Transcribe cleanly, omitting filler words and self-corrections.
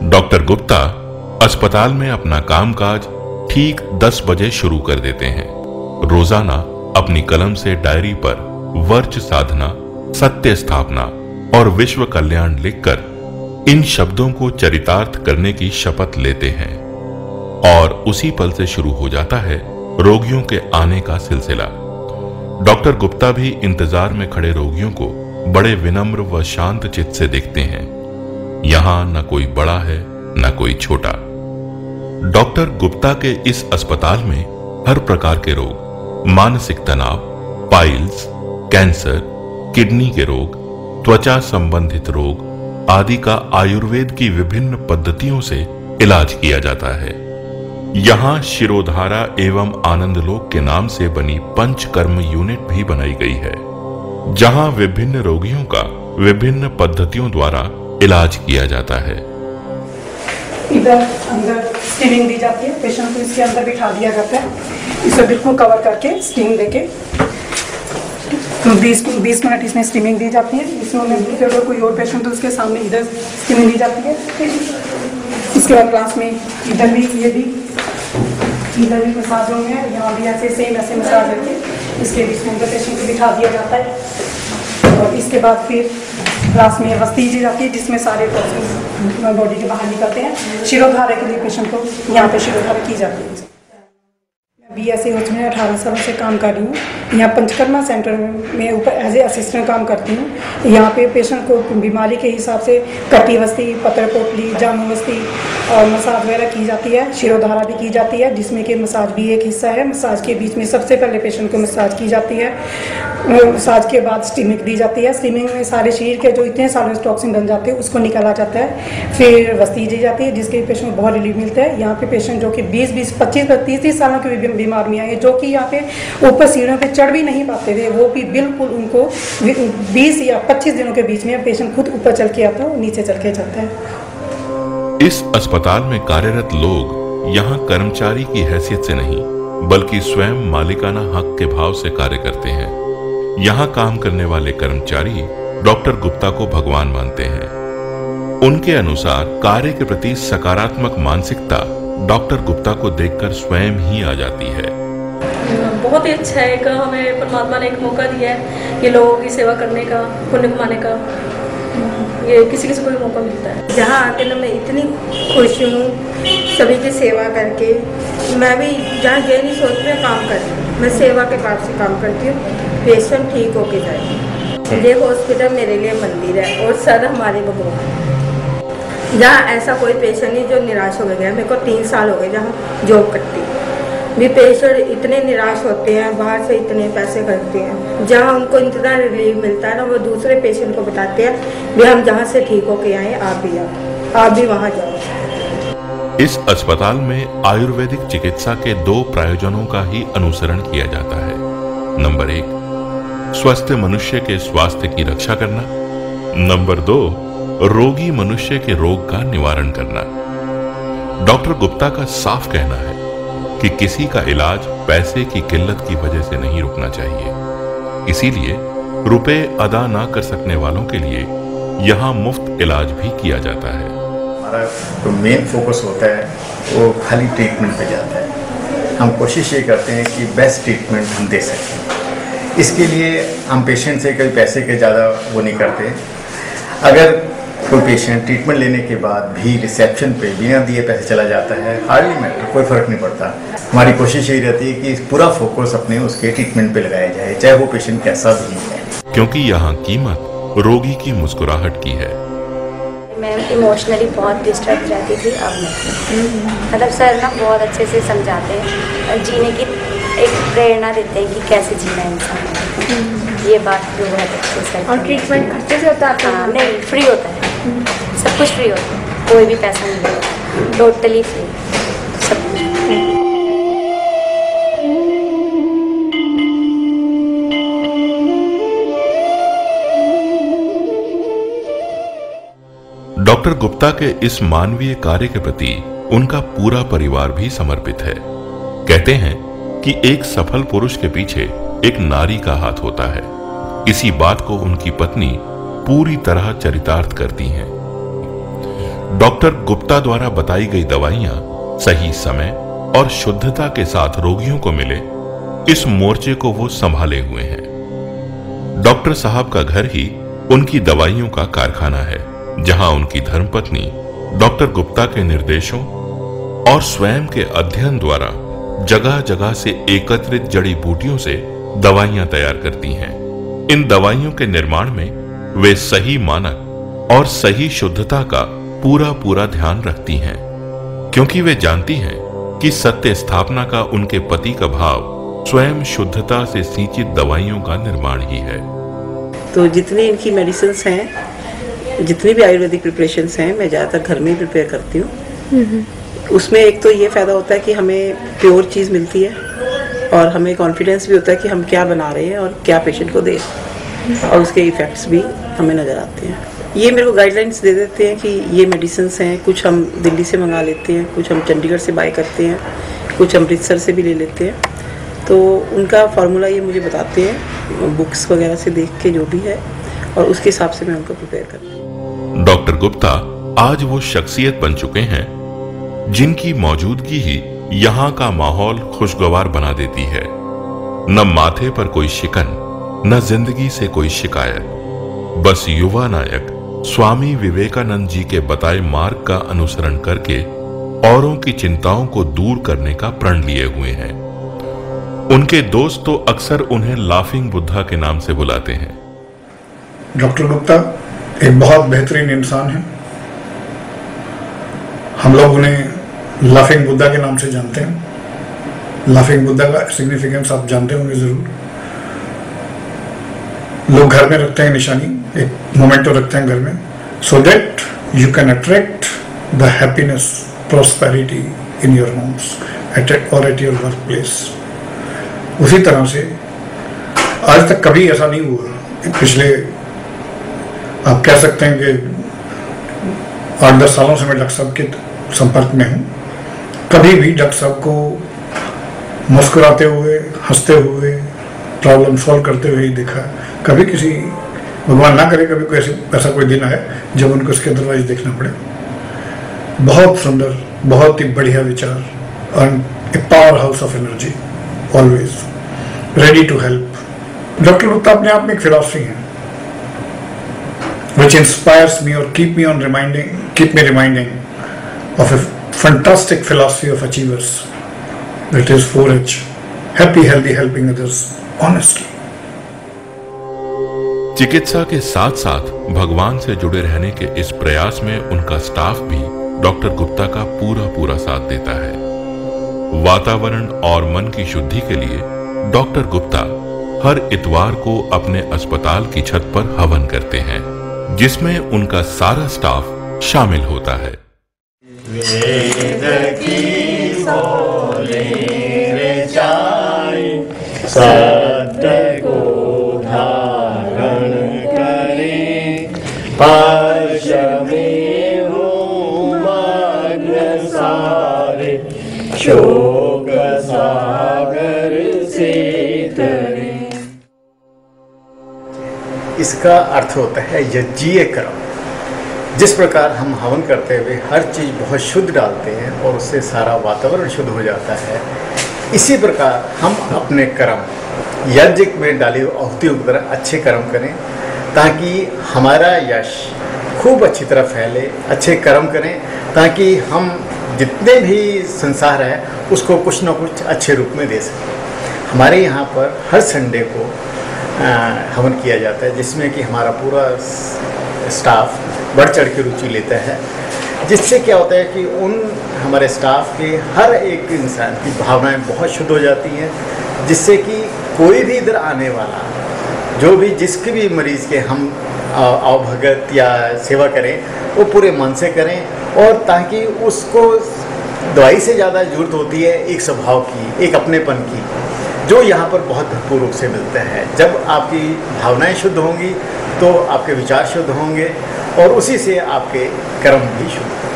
Doctor Gupta अस्पताल में अपना कामकाज ठीक 10 बजे शुरू कर देते हैं। रोजाना अपनी कलम से डायरी पर वर्च साधना, सत्य स्थापना और विश्व कल्याण लिखकर इन शब्दों को चरितार्थ करने की शपथ लेते हैं और उसी पल से शुरू हो जाता है रोगियों के आने का सिलसिला। डॉक्टर गुप्ता भी इंतजार में खड़े रोगियों को बड़े विनम्र व शांत चित्त से देखते हैं। यहां न कोई बड़ा है न कोई छोटा। डॉक्टर गुप्ता के इस अस्पताल में हर प्रकार के रोग, मानसिक तनाव, पाइल्स, कैंसर, किडनी के रोग, त्वचा संबंधित रोग आदि का आयुर्वेद की विभिन्न पद्धतियों से इलाज किया जाता है। यहां शिरोधारा एवं आनंदलोक के नाम से बनी पंचकर्म यूनिट भी बनाई गई है, जहां विभिन्न रोगियों का विभिन्न पद्धतियों द्वारा इलाज किया जाता है। इधर अंदर स्टीमिंग दी जाती है, पेशेंट को इसके अंदर बिठा दिया जाता है, इसे बिल्कुल कवर करके स्टीम देके 20 मिनट इसमें स्टीमिंग दी जाती है। इसमें अगर कोई और पेशेंट तो उसके सामने इधर स्टीमिंग दी जाती है। इसके बाद क्लास में इधर भी इधर भी मसाज रूम है, यहाँ भी ऐसे सेम ऐसे मसाज करके इसके बीच में पेशेंट को बिठा दिया जाता है। और इसके बाद फिर क्लास में वस्ती दी जाती है, जिसमें सारे टॉक्सिन्स बॉडी के बाहर निकलते हैं। शिरोधारा के लिए पेशेंट को यहाँ पे शिरोधारा की जाती है। BSc में 18 सालों से काम कर रही हूँ। यहाँ पंचकर्मा सेंटर में ऊपर एज ए असिस्टेंट काम करती हूँ। यहाँ पे पेशेंट को बीमारी के हिसाब से कटी वस्ती, पत्र पोटली, जामू वस्ती और मसाज वगैरह की जाती है। शिरोधारा भी की जाती है, जिसमें कि मसाज भी एक हिस्सा है। मसाज के बीच में सबसे पहले पेशेंट को मसाज की जाती है। मसाज के बाद स्टीमिंग दी जाती है। स्टीमिंग में सारे शरीर के जो इतने सालों से टॉक्सिन बन जाते हैं उसको निकाला जाता है। फिर वस्ती दी जाती है, जिसके पेशेंट को बहुत रिलीफ मिलता है। यहाँ पे पेशेंट जो कि 20, 25, 30 सालों के बीमार मियाँ है, जो कि यहाँ पे ऊपर सीढ़ियों पे चढ़ भी नहीं पाते थे, वो भी बिल्कुल उनको 20 या 25 दिनों के बीच में पेशेंट खुद ऊपर चल के आता है, नीचे चल के जाता है। इस अस्पताल में कार्यरत लोग यहाँ कर्मचारी की हैसियत से नहीं, बल्कि स्वयं मालिकाना हक के भाव से कार्य करते हैं। यहाँ काम करने वाले कर्मचारी डॉक्टर गुप्ता को भगवान मानते हैं। उनके अनुसार कार्य के प्रति सकारात्मक मानसिकता डॉक्टर गुप्ता को देखकर स्वयं ही आ जाती है। बहुत ही अच्छा है कि हमें परमात्मा ने एक मौका दिया है ये लोगों की सेवा करने का, पुण्य कमाने का। ये किसी किसी को भी मौका मिलता है। यहाँ आके ना मैं इतनी खुश हूँ सभी की सेवा करके। मैं भी जहाँ ये नहीं सोच में काम करती हूँ, मैं सेवा के भाव से काम करती हूँ। पेशेंट ठीक होके जाए। ये हॉस्पिटल मेरे लिए मंदिर है और सर हमारे भगवान। जहाँ ऐसा कोई पेशेंट नहीं जो निराश हो गया। मेरे को 3 साल हो गए जहाँ जॉब करती हूँ। भी पेशेंट इतने निराश होते हैं, बाहर से इतने पैसे करते हैं, जहाँ उनको इतना रिलीफ मिलता है ना, वो दूसरे पेशेंट को बताते हैं भी हम जहाँ से ठीक होके आए आप भी आओ, आप भी वहाँ जाओ। इस अस्पताल में आयुर्वेदिक चिकित्सा के 2 प्रयोजनों का ही अनुसरण किया जाता है। नंबर 1, स्वस्थ मनुष्य के स्वास्थ्य की रक्षा करना। नंबर 2, रोगी मनुष्य के रोग का निवारण करना। डॉक्टर गुप्ता का साफ कहना है कि किसी का इलाज पैसे की किल्लत की वजह से नहीं रुकना चाहिए। इसीलिए रुपए अदा ना कर सकने वालों के लिए यहाँ मुफ्त इलाज भी किया जाता है। हमारा जो मेन फोकस होता है वो खाली ट्रीटमेंट पे जाता है। हम कोशिश ये करते हैं कि बेस्ट ट्रीटमेंट हम दे सकें। इसके लिए हम पेशेंट से कोई पैसे के ज़्यादा वो नहीं करते। अगर कोई पेशेंट ट्रीटमेंट लेने के बाद भी रिसेप्शन पे बिना दिए पैसे चला जाता है, हार्डली मैटर, कोई फ़र्क नहीं पड़ता। हमारी कोशिश यही रहती है कि पूरा फोकस अपने उसके ट्रीटमेंट पे लगाया जाए, चाहे वो पेशेंट कैसा भी है, क्योंकि यहाँ कीमत रोगी की मुस्कुराहट की है। मैं इमोशनली बहुत डिस्टर्ब रहती थी, अब नहीं। मतलब सर ना बहुत अच्छे से समझाते हैं, जीने की एक प्रेरणा देते हैं कि कैसे जीना है इंसान। ये बात जो बहुत अच्छे से। और ट्रीटमेंट खर्चे से होता है? हाँ, नहीं, फ्री होता है, सब कुछ फ्री होता है, कोई भी पैसा नहीं लगता, टोटली फ्री सब कुछ। डॉक्टर गुप्ता के इस मानवीय कार्य के प्रति उनका पूरा परिवार भी समर्पित है। कहते हैं कि एक सफल पुरुष के पीछे एक नारी का हाथ होता है। इसी बात को उनकी पत्नी पूरी तरह चरितार्थ करती हैं। डॉक्टर गुप्ता द्वारा बताई गई दवाइयां सही समय और शुद्धता के साथ रोगियों को मिले, इस मोर्चे को वो संभाले हुए हैं। डॉक्टर साहब का घर ही उनकी दवाइयों का कारखाना है, जहां उनकी धर्मपत्नी डॉक्टर गुप्ता के निर्देशों और स्वयं के अध्ययन द्वारा जगह जगह से एकत्रित जड़ी बूटियों से दवाइयां तैयार करती हैं। इन दवाइयों के निर्माण में वे सही मानक और सही शुद्धता का पूरा ध्यान रखती हैं, क्योंकि वे जानती हैं कि सत्य स्थापना का उनके पति का भाव स्वयं शुद्धता से सिंचित दवाइयों का निर्माण ही है। तो जितनी इनकी मेडिसिन्स हैं, जितनी भी आयुर्वेदिक प्रिपरेशंस हैं, मैं ज़्यादातर घर में ही प्रिपेयर करती हूँ। उसमें एक तो ये फ़ायदा होता है कि हमें प्योर चीज़ मिलती है और हमें कॉन्फिडेंस भी होता है कि हम क्या बना रहे हैं और क्या पेशेंट को दे, और उसके इफ़ेक्ट्स भी हमें नज़र आते हैं। ये मेरे को गाइडलाइंस दे देते हैं कि ये मेडिसिन्स हैं, कुछ हम दिल्ली से मंगा लेते हैं, कुछ हम चंडीगढ़ से बाय करते हैं, कुछ अमृतसर से भी ले लेते हैं। तो उनका फार्मूला ये मुझे बताते हैं बुक्स वगैरह से देख के जो भी है, और उसके हिसाब से मैं उनको प्रिपेयर करती हूँ। डॉक्टर गुप्ता आज वो शख्सियत बन चुके हैं जिनकी मौजूदगी ही यहाँ का माहौल खुशगवार बना देती है। न माथे पर कोई शिकन, न जिंदगी से कोई शिकायत। बस युवा नायक स्वामी विवेकानंद जी के बताए मार्ग का अनुसरण करके औरों की चिंताओं को दूर करने का प्रण लिए हुए हैं। उनके दोस्त तो अक्सर उन्हें लाफिंग बुद्धा के नाम से बुलाते हैं। डॉक्टर गुप्ता एक बहुत बेहतरीन इंसान है। हम लोग उन्हें लाफिंग बुद्धा के नाम से जानते हैं। लाफिंग बुद्धा का सिग्निफिकेंस आप जानते होंगे जरूर। लोग घर में रखते हैं निशानी, एक मोमेंटो रखते हैं घर में, so that you can attract the happiness, prosperity in your homes और एट योर वर्क प्लेस। उसी तरह से आज तक कभी ऐसा नहीं हुआ, पिछले आप कह सकते हैं कि 8-10 सालों से मैं डॉक्टर साहब के संपर्क में हूँ, कभी भी डॉक्टर साहब को मुस्कुराते हुए, हंसते हुए, प्रॉब्लम सॉल्व करते हुए ही देखा। कभी किसी, भगवान ना करे कभी कोई ऐसा कोई दिन आए जब उनको इसके अदरवाइज देखना पड़े। बहुत सुंदर, बहुत ही बढ़िया विचार and a power house of energy, always ready to help. Doctor Gupta अपने आप में एक फिलॉसफी है which inspires me or keep me reminding of a fantastic philosophy of achievers, that is 4H, happy, healthy, helping others honestly. चिकित्सा के साथ साथ भगवान से जुड़े रहने के इस प्रयास में उनका स्टाफ भी डॉक्टर गुप्ता का पूरा साथ देता है। वातावरण और मन की शुद्धि के लिए डॉक्टर गुप्ता हर इतवार को अपने अस्पताल की छत पर हवन करते हैं, जिसमें उनका सारा स्टाफ शामिल होता है। वेद की बोले रे जाए, सत्य को धारण करे, पाश में हो मग्न सारे, शोक सागर से तरे। इसका अर्थ होता है यज्ञीय कर्म। जिस प्रकार हम हवन करते हुए हर चीज़ बहुत शुद्ध डालते हैं और उससे सारा वातावरण शुद्ध हो जाता है, इसी प्रकार हम अपने कर्म यज्ञ में डाली आहुति की तरह अच्छे कर्म करें, ताकि हमारा यश खूब अच्छी तरह फैले। अच्छे कर्म करें ताकि हम जितने भी संसार है उसको कुछ ना कुछ अच्छे रूप में दे सकें। हमारे यहाँ पर हर संडे को हवन किया जाता है, जिसमें कि हमारा पूरा स्टाफ बढ़ चढ़ के रुचि लेता है, जिससे क्या होता है कि उन हमारे स्टाफ के हर एक इंसान की भावनाएं बहुत शुद्ध हो जाती हैं, जिससे कि कोई भी इधर आने वाला, जो भी जिसके भी मरीज़ के हम अवभगत या सेवा करें, वो पूरे मन से करें, और ताकि उसको दवाई से ज़्यादा ज़रूरत होती है एक स्वभाव की, एक अपनेपन की, जो यहाँ पर बहुत भरपूर रूप से मिलता है। जब आपकी भावनाएं शुद्ध होंगी तो आपके विचार शुद्ध होंगे और उसी से आपके कर्म भी शुद्ध होंगे।